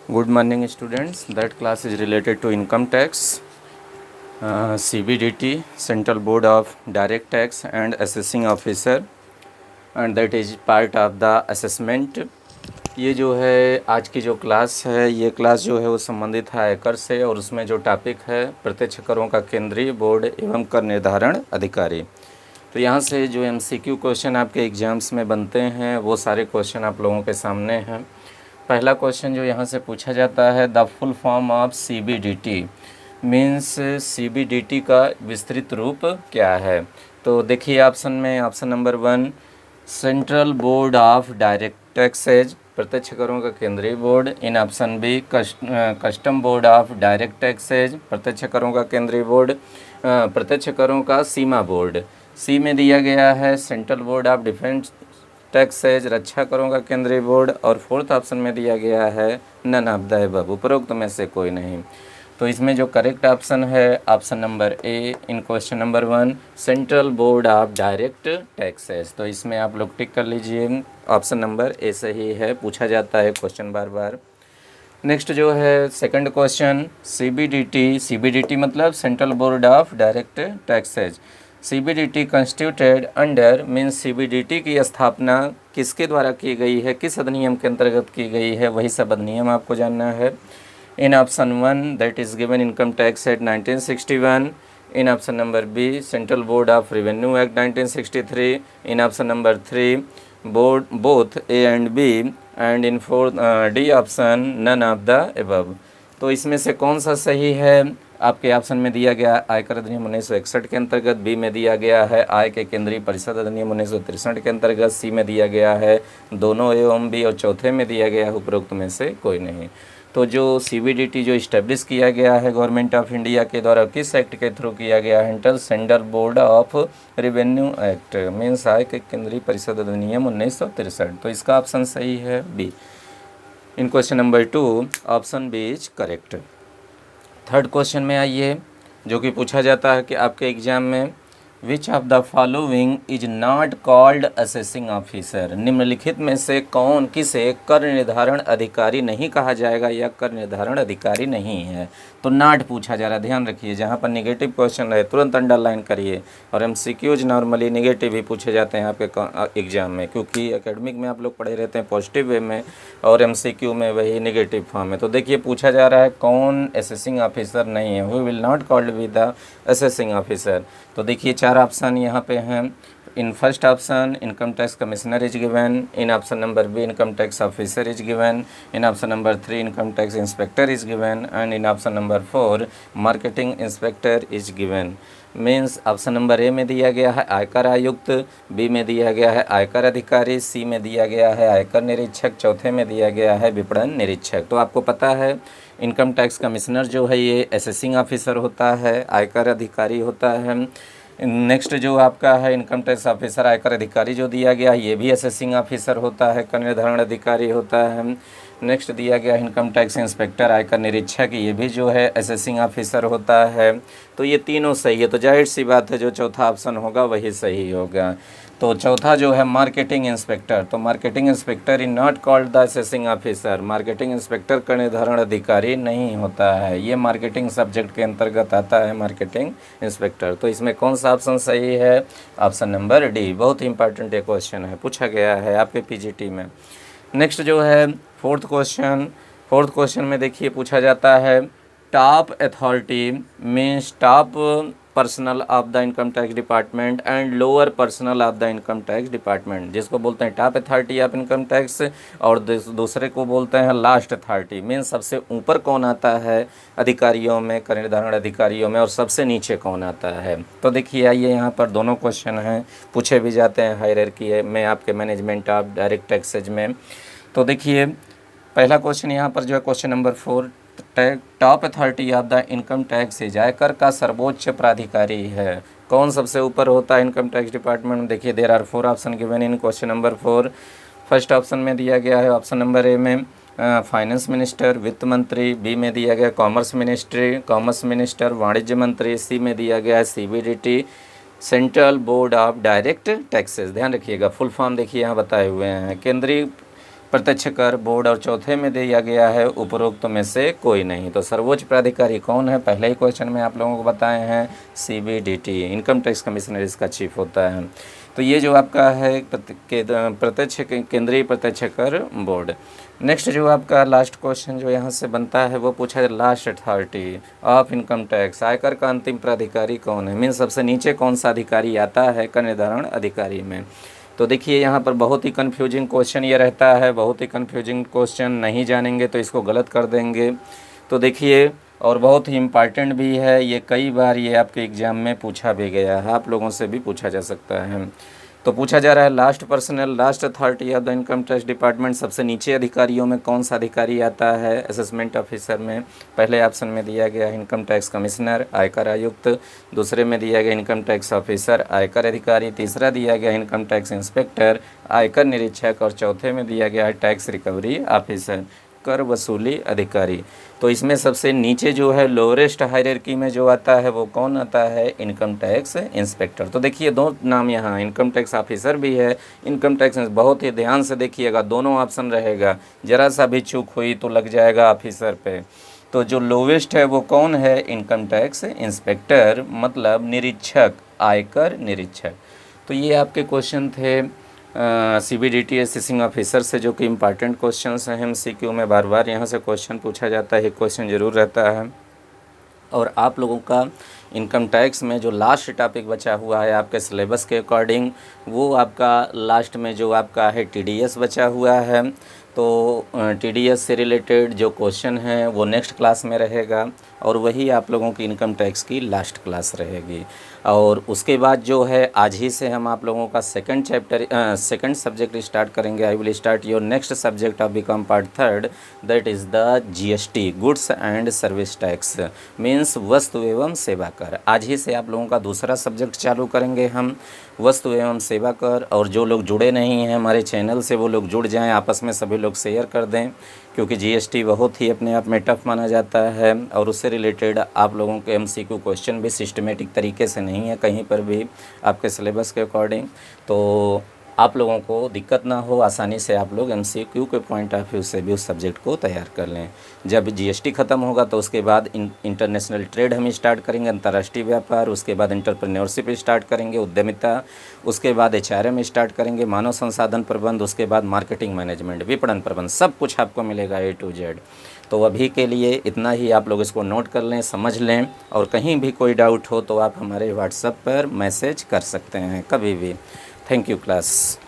Good morning, students. That class is related to income tax, CBDT, Central Board of Direct Tax and Assessing Officer, and that is part of the assessment. ये जो है आज की जो class है, ये class जो है वो संबंधित है आयकर से, और उसमें जो टॉपिक है प्रत्यक्ष करों का केंद्रीय बोर्ड एवं कर निर्धारण अधिकारी। तो यहाँ से जो MCQ क्वेश्चन आपके एग्ज़ाम्स में बनते हैं वो सारे क्वेश्चन आप लोगों के सामने हैं। पहला क्वेश्चन जो यहाँ से पूछा जाता है, the full form of CBDT means CBDT का विस्तृत रूप क्या है। तो देखिए ऑप्शन में, option number 1 central board of direct taxes, प्रत्यक्ष करों का केंद्रीय बोर्ड। In option B custom board of direct taxes, प्रत्यक्ष करों का केंद्रीय बोर्ड, प्रत्यक्ष करों का सीमा बोर्ड। सी में दिया गया है central board of defence taxes, रक्षा करों का केंद्रीय बोर्ड, और फोर्थ ऑप्शन में दिया गया है नन ऑफ द अबव, उपरोक्त में से कोई नहीं। तो इसमें जो करेक्ट ऑप्शन है option number A in question number 1 central board of direct taxes. तो इसमें आप लोग टिक कर लीजिए, ऑप्शन नंबर ए सही है, पूछा जाता है क्वेश्चन बार बार। नेक्स्ट जो है सेकंड क्वेश्चन, CBDT मतलब central board of direct taxes. CBDT constituted under means CBDT की स्थापना किसके द्वारा की गई है, किस अधिनियम के अंतर्गत की गई है, वही सब अधिनियम आपको जानना है। In option 1 that is given income tax act 1961, in option number B central board of revenue act 1963, in option number 3 board both A and B, and in fourth D option none of the above. तो इसमें से कौन सा सही है? आपके option में दिया गया आयकर अधिनियम 1961 के अंतर्गत, बी में दिया गया है आय के केंद्रीय परिषद अधिनियम 1963 के अंतर्गत, सी में दिया गया है दोनों एवं बी, और चौथे में दिया गया है उपरोक्त में से कोई नहीं। तो जो CBDT जो इस्टेब्लिश किया गया है गवर्नमेंट ऑफ इंडिया के द्वारा, किस एक्ट के थ्रू किया गया है? Central board of revenue act means आय के केंद्रीय परिषद अधिनियम 1963। तो इसका ऑप्शन सही है B. In question number 2 option B is correct. Third question में आइए, जो कि पूछा जाता है कि आपके एग्जाम में which of the following is not called assessing officer, निम्नलिखित में से कौन किसे कर निर्धारण अधिकारी नहीं कहा जाएगा या कर निर्धारण अधिकारी नहीं है। तो नॉट पूछा जा रहा है, ध्यान रखिए, जहाँ पर नेगेटिव क्वेश्चन रहे तुरंत अंडरलाइन करिए। और MCQs नॉर्मली नेगेटिव ही पूछे जाते हैं आपके एग्जाम में, क्योंकि एकेडमिक में आप लोग पढ़े रहते हैं पॉजिटिव वे में, और MCQ में वही नेगेटिव फॉर्म है। तो देखिए पूछा जा रहा है कौन असेसिंग ऑफिसर नहीं है, who will not called with the assessing officer. तो देखिए 4 ऑप्शन यहाँ पे हैं। In first option income tax commissioner is given, in option number be income tax officer is given, in option number 3 income tax inspector is given, and in option number 4 marketing inspector is given. Means option number A में दिया गया है आयकर आयुक्त, B में दिया गया है आयकर अधिकारी, सी में दिया गया है आयकर निरीक्षक, चौथे में दिया गया है विपणन निरीक्षक। तो आपको पता है इनकम टैक्स कमिश्नर जो है ये असेसिंग ऑफिसर होता है, आयकर अधिकारी होता है। नेक्स्ट जो आपका है इनकम टैक्स ऑफिसर आयकर अधिकारी जो दिया गया ये भी असेसिंग ऑफिसर होता है, कर निर्धारण अधिकारी होता है। नेक्स्ट दिया गया इनकम टैक्स इंस्पेक्टर आयकर निरीक्षक, ये भी जो है असेसिंग ऑफिसर होता है। तो ये तीनों सही है, तो जाहिर सी बात है जो चौथा ऑप्शन होगा वही सही होगा। तो चौथा जो है मार्केटिंग इंस्पेक्टर, तो marketing inspector in not called the assessing officer, marketing inspector का निर्धारण अधिकारी नहीं होता है, ये मार्केटिंग सब्जेक्ट के अंतर्गत आता है मार्केटिंग इंस्पेक्टर। तो इसमें कौन सा ऑप्शन सही है? Option number D. बहुत ही इंपॉर्टेंट ये क्वेश्चन है, पूछा गया है आपके PGT में। नेक्स्ट जो है फोर्थ क्वेश्चन में देखिए पूछा जाता है top authority means top personal of the income tax department and lower personal of the income tax department, जिसको बोलते हैं top authority of income tax, और दूसरे को बोलते हैं लास्ट अथॉरिटी। मीन्स सबसे ऊपर कौन आता है अधिकारियों में, कर निर्धारण अधिकारियों में, और सबसे नीचे कौन आता है। तो देखिए आइए यहाँ पर दोनों क्वेश्चन हैं, पूछे भी जाते हैं हायरार्की में आपके मैनेजमेंट ऑफ डायरेक्ट टैक्सेज में। तो देखिए पहला क्वेश्चन यहाँ पर जो है question number 4, top authority of the income tax is, आयकर का सर्वोच्च प्राधिकारी है, कौन सबसे ऊपर होता है इनकम टैक्स डिपार्टमेंट में? देखिए there are 4 options given in question number 4। First option में दिया गया है ऑप्शन नंबर ए में फाइनेंस मिनिस्टर वित्त मंत्री, बी में दिया गया कॉमर्स मिनिस्टर वाणिज्य मंत्री, सी में दिया गया है CBDT central board of direct taxes. ध्यान रखिएगा फुल फॉर्म देखिए यहाँ बताए हुए हैं, केंद्रीय प्रत्यक्ष कर बोर्ड और चौथे में दिया गया है उपरोक्त में से कोई नहीं। तो सर्वोच्च प्राधिकारी कौन है, पहले ही क्वेश्चन में आप लोगों को बताए हैं, CBDT, इनकम टैक्स कमिश्नर इसका चीफ होता है। तो ये जो आपका है प्रत्यक्ष केंद्रीय प्रत्यक्ष कर बोर्ड। नेक्स्ट जो आपका लास्ट क्वेश्चन जो यहाँ से बनता है वो पूछा है last authority of income tax, आयकर का अंतिम प्राधिकारी कौन है, मीन्स सबसे नीचे कौन सा अधिकारी आता है कर निर्धारण अधिकारी में। तो देखिए यहाँ पर बहुत ही कन्फ्यूजिंग क्वेश्चन ये रहता है, बहुत ही कन्फ्यूजिंग क्वेश्चन, नहीं जानेंगे तो इसको गलत कर देंगे। तो देखिए और बहुत ही इम्पॉर्टेंट भी है ये, कई बार ये आपके एग्ज़ाम में पूछा भी गया है, आप लोगों से भी पूछा जा सकता है। तो पूछा जा रहा है last personal last authority of the income tax department, सबसे नीचे अधिकारियों में कौन सा अधिकारी आता है असेसमेंट ऑफिसर में। पहले ऑप्शन में दिया गया इनकम टैक्स कमिश्नर आयकर आयुक्त, दूसरे में दिया गया इनकम टैक्स ऑफिसर आयकर अधिकारी, तीसरा दिया गया इनकम टैक्स इंस्पेक्टर आयकर निरीक्षक, और चौथे में दिया गया है टैक्स रिकवरी ऑफिसर कर वसूली अधिकारी। तो इसमें सबसे नीचे जो है लोअरेस्ट हायरार्की में जो आता है वो कौन आता है, इनकम टैक्स इंस्पेक्टर। तो देखिए दो नाम यहाँ इनकम टैक्स ऑफिसर भी है, इनकम टैक्स, बहुत ही ध्यान से देखिएगा दोनों ऑप्शन रहेगा, ज़रा सा भी चूक हुई तो लग जाएगा ऑफिसर पे। तो जो लोवेस्ट है वो कौन है, इनकम टैक्स इंस्पेक्टर, मतलब निरीक्षक, आयकर निरीक्षक। तो ये आपके क्वेश्चन थे CBDT असेसिंग ऑफिसर से, जो कि इम्पॉर्टेंट क्वेश्चंस हैं, MCQ में बार बार यहाँ से क्वेश्चन पूछा जाता है, एक क्वेश्चन ज़रूर रहता है। और आप लोगों का इनकम टैक्स में जो लास्ट टॉपिक बचा हुआ है आपके सिलेबस के अकॉर्डिंग, वो आपका लास्ट में जो आपका है TDS बचा हुआ है। तो TDS से रिलेटेड जो क्वेश्चन है वो नेक्स्ट क्लास में रहेगा, और वही आप लोगों की इनकम टैक्स की लास्ट क्लास रहेगी। और उसके बाद जो है आज ही से हम आप लोगों का सेकंड सब्जेक्ट स्टार्ट करेंगे। I will start your next subject of BCom part 3, that is the GST, goods and service tax, means वस्तु एवं सेवा कर। आज ही से आप लोगों का दूसरा सब्जेक्ट चालू करेंगे हम, वस्तु एवं सेवा कर। और जो लोग जुड़े नहीं हैं हमारे चैनल से वो लोग जुड़ जाएं, आपस में सभी लोग शेयर कर दें, क्योंकि GST बहुत ही अपने आप में टफ माना जाता है, और उससे रिलेटेड आप लोगों के MCQ क्वेश्चन भी सिस्टमेटिक तरीके से नहीं है कहीं पर भी आपके सिलेबस के अकॉर्डिंग। तो आप लोगों को दिक्कत ना हो, आसानी से आप लोग MCQ के पॉइंट ऑफ व्यू से भी उस सब्जेक्ट को तैयार कर लें। जब GST ख़त्म होगा तो उसके बाद इंटरनेशनल ट्रेड हम स्टार्ट करेंगे, अंतर्राष्ट्रीय व्यापार, उसके बाद एंटरप्रेन्योरशिप स्टार्ट करेंगे, उद्यमिता, उसके बाद HRM स्टार्ट करेंगे, मानव संसाधन प्रबंध, उसके बाद मार्केटिंग मैनेजमेंट, विपणन प्रबंध, सब कुछ आपको मिलेगा A to Z। तो अभी के लिए इतना ही, आप लोग इसको नोट कर लें, समझ लें, और कहीं भी कोई डाउट हो तो आप हमारे WhatsApp पर मैसेज कर सकते हैं कभी भी। Thank you class.